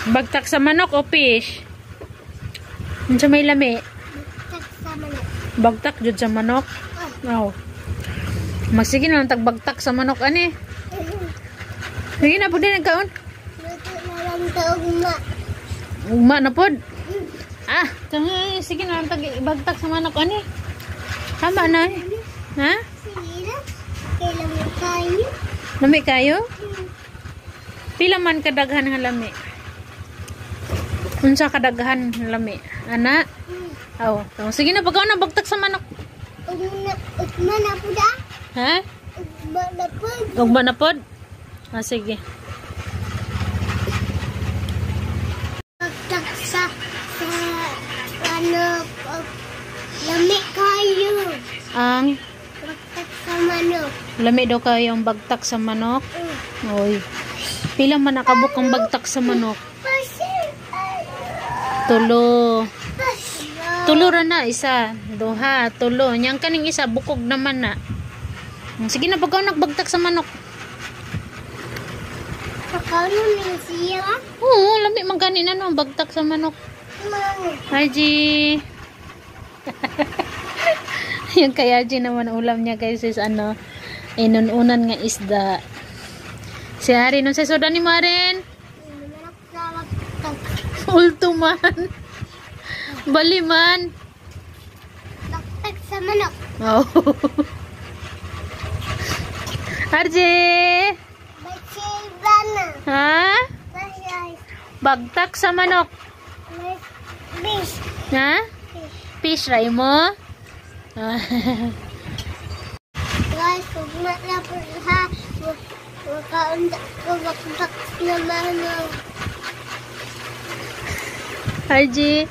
Bagtak sa manok o fish? Ano sa may lami? Bagtak sa manok. Bagtak jud sa manok? Oh. Magsige na lang tagbagtak sa manok ani. Sige na po din nagkaon. Luto na lang ito ugma. Ugma na pod. Sige na lang tagbagtak sa manok ani. Tama na. Ha? Sige na. Kailangan kayo. Lami kayo? Pila man kadaghan nga lami? Unsa kadaghan nga lami? Ana? Oh, sige na pagkaon na bagtak sa manok. Ugma na po da? Ha? Ugma na po. Ugma na pod? Sige. Bagtak sa manok. Lami kayo. Ang Bagtak sa manok. lami daw kayo ang bagtak sa manok. Oy. Pila man nakabuk ang bagtak sa manok? Tulo. Tulo ra na isa, duha, tulo. Yang kaning isa bukog naman na. Sige na pagkaon nagbagtak sa manok. Pagkaon mo siya? Oo, lami man ganin ano ang bagtak sa manok. Haji. Yung kay Haji naman ulam niya guys is ano, inununan nga isda. Si Harin, nung sa soda ni Marin? Ultuman. Baliman. Bagtak sa manok. Oh. Arje. Bachibana. Ha? Bachibana. Bagtak sa manok. Fish. Ha? Fish ray mo? Guys, ugma na po ha. Makaundak ko bagtak na manok. Arje.